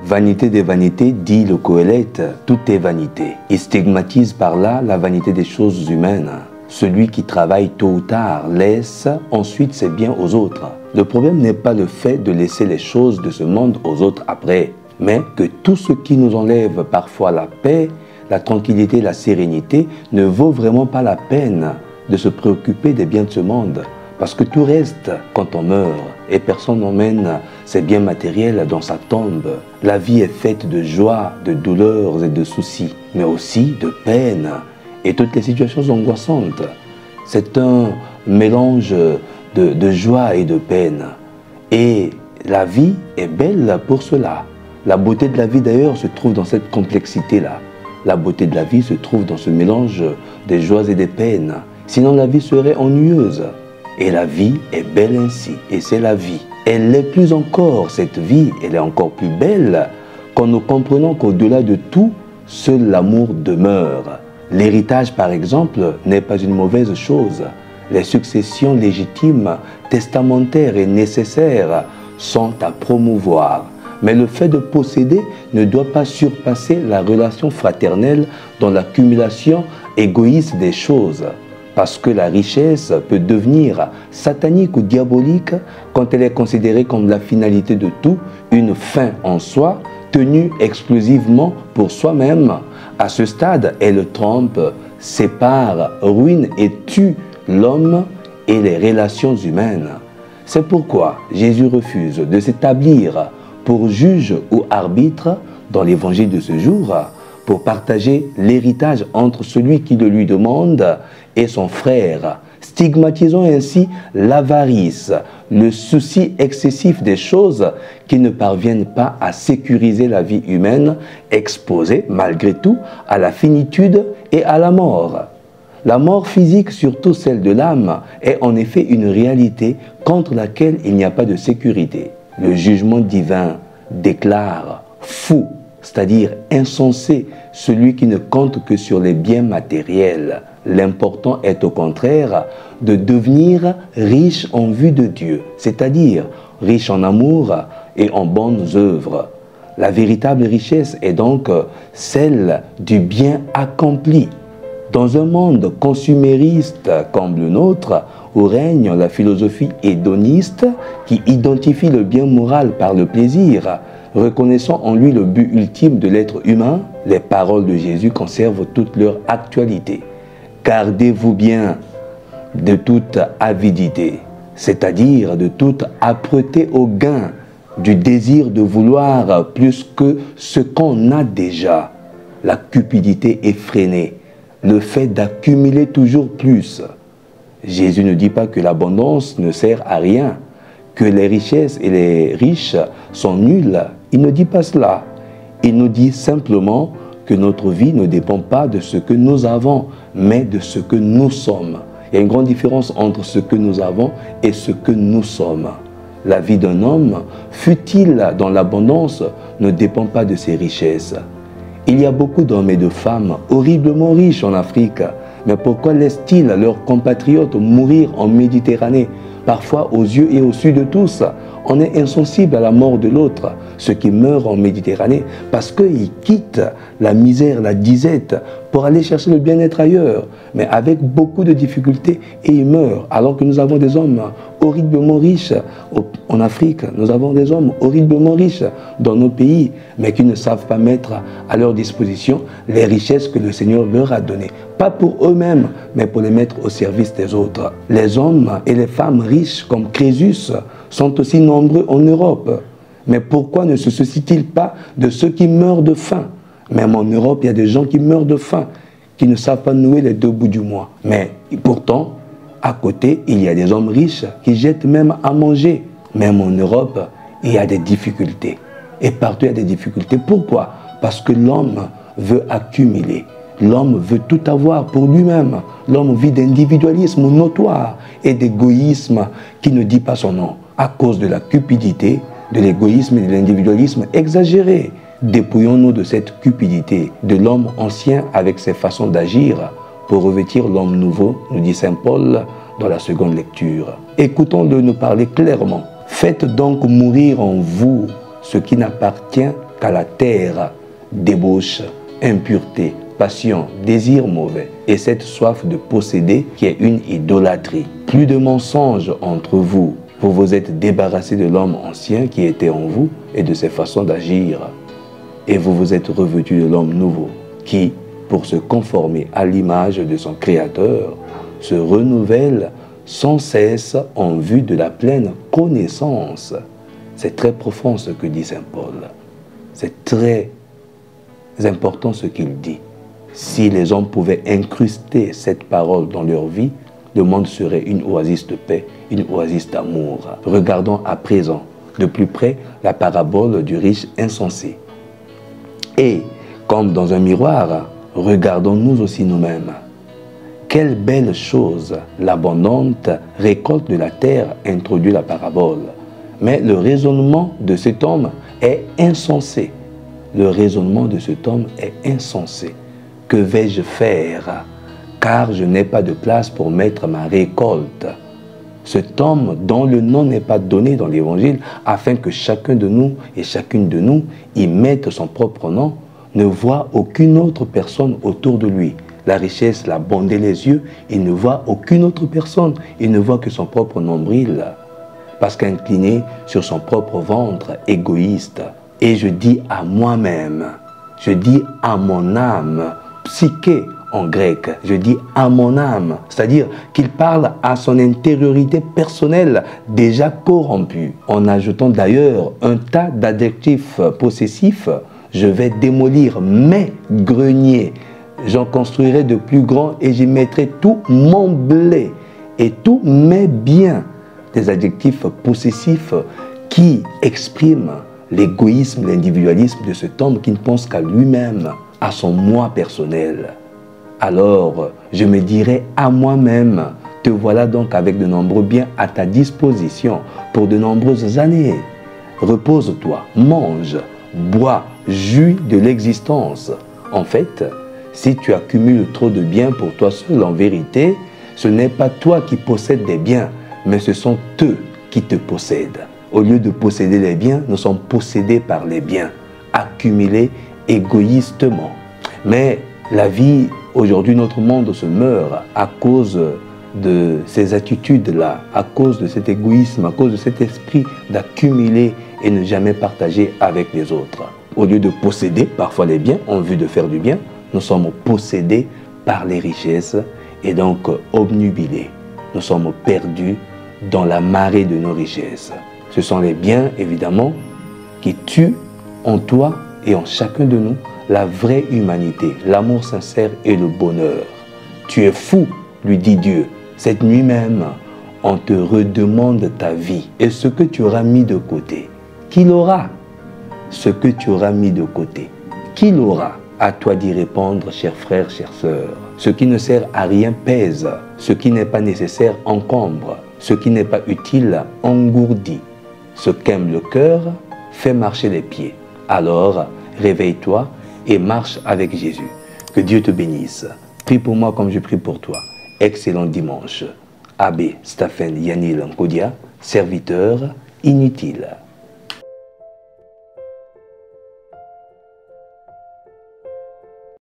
Vanité des vanités, dit le Qoheleth, tout est vanité. Il stigmatise par là la vanité des choses humaines. Celui qui travaille tôt ou tard laisse ensuite ses biens aux autres. Le problème n'est pas le fait de laisser les choses de ce monde aux autres après, mais que tout ce qui nous enlève parfois la paix, la tranquillité, la sérénité, ne vaut vraiment pas la peine de se préoccuper des biens de ce monde. Parce que tout reste quand on meurt et personne n'emmène ses biens matériels dans sa tombe. La vie est faite de joie, de douleurs et de soucis, mais aussi de peine et toutes les situations angoissantes. C'est un mélange de joie et de peine. Et la vie est belle pour cela. La beauté de la vie d'ailleurs se trouve dans cette complexité-là. La beauté de la vie se trouve dans ce mélange des joies et des peines. Sinon la vie serait ennuyeuse. Et la vie est belle ainsi, et c'est la vie. Elle l'est plus encore, cette vie, elle est encore plus belle quand nous comprenons qu'au-delà de tout, seul l'amour demeure. L'héritage, par exemple, n'est pas une mauvaise chose. Les successions légitimes, testamentaires et nécessaires sont à promouvoir. Mais le fait de posséder ne doit pas surpasser la relation fraternelle dans l'accumulation égoïste des choses. Parce que la richesse peut devenir satanique ou diabolique quand elle est considérée comme la finalité de tout, une fin en soi, tenue exclusivement pour soi-même. À ce stade, elle trompe, sépare, ruine et tue l'homme et les relations humaines. C'est pourquoi Jésus refuse de s'établir pour juge ou arbitre dans l'évangile de ce jour, pour partager l'héritage entre celui qui le lui demande et son frère, stigmatisant ainsi l'avarice, le souci excessif des choses qui ne parviennent pas à sécuriser la vie humaine, exposée malgré tout à la finitude et à la mort. La mort physique, surtout celle de l'âme, est en effet une réalité contre laquelle il n'y a pas de sécurité. Le jugement divin déclare fou, c'est-à-dire insensé, celui qui ne compte que sur les biens matériels. L'important est au contraire de devenir riche en vue de Dieu, c'est-à-dire riche en amour et en bonnes œuvres. La véritable richesse est donc celle du bien accompli. Dans un monde consumériste comme le nôtre, où règne la philosophie hédoniste qui identifie le bien moral par le plaisir, reconnaissant en lui le but ultime de l'être humain, les paroles de Jésus conservent toute leur actualité. Gardez-vous bien de toute avidité, c'est-à-dire de toute âpreté au gain, du désir de vouloir plus que ce qu'on a déjà, la cupidité effrénée, le fait d'accumuler toujours plus. Jésus ne dit pas que l'abondance ne sert à rien, que les richesses et les riches sont nuls. Il ne dit pas cela. Il nous dit simplement que notre vie ne dépend pas de ce que nous avons, mais de ce que nous sommes. Il y a une grande différence entre ce que nous avons et ce que nous sommes. La vie d'un homme, fût-il dans l'abondance, ne dépend pas de ses richesses. Il y a beaucoup d'hommes et de femmes horriblement riches en Afrique, mais pourquoi laissent-ils leurs compatriotes mourir en Méditerranée, parfois aux yeux et au su de tous? On est insensible à la mort de l'autre, ceux qui meurent en Méditerranée, parce qu'ils quittent la misère, la disette, pour aller chercher le bien-être ailleurs, mais avec beaucoup de difficultés, et ils meurent, alors que nous avons des hommes horriblement riches en Afrique, nous avons des hommes horriblement riches dans nos pays, mais qui ne savent pas mettre à leur disposition les richesses que le Seigneur leur a données, pas pour eux-mêmes, mais pour les mettre au service des autres. Les hommes et les femmes riches comme Crésus sont aussi nombreux en Europe. Mais pourquoi ne se soucie-t-il pas de ceux qui meurent de faim? Même en Europe, il y a des gens qui meurent de faim, qui ne savent pas nouer les deux bouts du mois. Mais pourtant, à côté, il y a des hommes riches qui jettent même à manger. Même en Europe, il y a des difficultés. Et partout, il y a des difficultés. Pourquoi? Parce que l'homme veut accumuler. L'homme veut tout avoir pour lui-même. L'homme vit d'individualisme notoire et d'égoïsme qui ne dit pas son nom. À cause de la cupidité, de l'égoïsme et de l'individualisme exagéré. Dépouillons-nous de cette cupidité, de l'homme ancien avec ses façons d'agir pour revêtir l'homme nouveau, nous dit Saint Paul dans la seconde lecture. Écoutons-le nous parler clairement. Faites donc mourir en vous ce qui n'appartient car la terre débauche impureté, passion, désir mauvais et cette soif de posséder qui est une idolâtrie. Plus de mensonges entre vous. Vous vous êtes débarrassé de l'homme ancien qui était en vous et de ses façons d'agir. Et vous vous êtes revêtu de l'homme nouveau qui, pour se conformer à l'image de son Créateur, se renouvelle sans cesse en vue de la pleine connaissance. C'est très profond ce que dit Saint Paul. C'est très important ce qu'il dit. Si les hommes pouvaient incruster cette parole dans leur vie, le monde serait une oasis de paix, une oasis d'amour. Regardons à présent de plus près la parabole du riche insensé. Et, comme dans un miroir, regardons-nous aussi nous-mêmes. Quelle belle chose l'abondante récolte de la terre introduit la parabole. Mais le raisonnement de cet homme est insensé. Le raisonnement de cet homme est insensé. Que vais-je faire? Car je n'ai pas de place pour mettre ma récolte. Cet homme dont le nom n'est pas donné dans l'Évangile, afin que chacun de nous et chacune de nous y mette son propre nom, ne voit aucune autre personne autour de lui. La richesse l'a bandé les yeux, il ne voit aucune autre personne, il ne voit que son propre nombril, parce qu'incliné sur son propre ventre égoïste. Et je dis à moi-même, je dis à mon âme, psyché en grec, je dis à mon âme, c'est-à-dire qu'il parle à son intériorité personnelle déjà corrompue, en ajoutant d'ailleurs un tas d'adjectifs possessifs. Je vais démolir mes greniers, j'en construirai de plus grands et j'y mettrai tout mon blé et tous mes biens. Des adjectifs possessifs qui expriment l'égoïsme, l'individualisme de cet homme qui ne pense qu'à lui-même, à son moi personnel. Alors, je me dirai à moi-même, te voilà donc avec de nombreux biens à ta disposition pour de nombreuses années. Repose-toi, mange, bois, jouis de l'existence. En fait, si tu accumules trop de biens pour toi seul, en vérité, ce n'est pas toi qui possèdes des biens, mais ce sont eux qui te possèdent. Au lieu de posséder les biens, nous sommes possédés par les biens, accumulés égoïstement. Mais la vie, aujourd'hui, notre monde se meurt à cause de ces attitudes-là, à cause de cet égoïsme, à cause de cet esprit d'accumuler et ne jamais partager avec les autres. Au lieu de posséder parfois les biens en vue de faire du bien, nous sommes possédés par les richesses et donc obnubilés. Nous sommes perdus dans la marée de nos richesses. Ce sont les biens, évidemment, qui tuent en toi et en chacun de nous la vraie humanité, l'amour sincère et le bonheur. Tu es fou, lui dit Dieu. Cette nuit même, on te redemande ta vie et ce que tu auras mis de côté. Qui l'aura? Ce que tu auras mis de côté. Qui l'aura? À toi d'y répondre, chers frères, chères sœurs. Ce qui ne sert à rien pèse. Ce qui n'est pas nécessaire encombre. Ce qui n'est pas utile engourdit. Ce qu'aime le cœur fait marcher les pieds. Alors, réveille-toi et marche avec Jésus. Que Dieu te bénisse. Prie pour moi comme je prie pour toi. Excellent dimanche. Abbé Stephen Yanil Nkodia, serviteur inutile.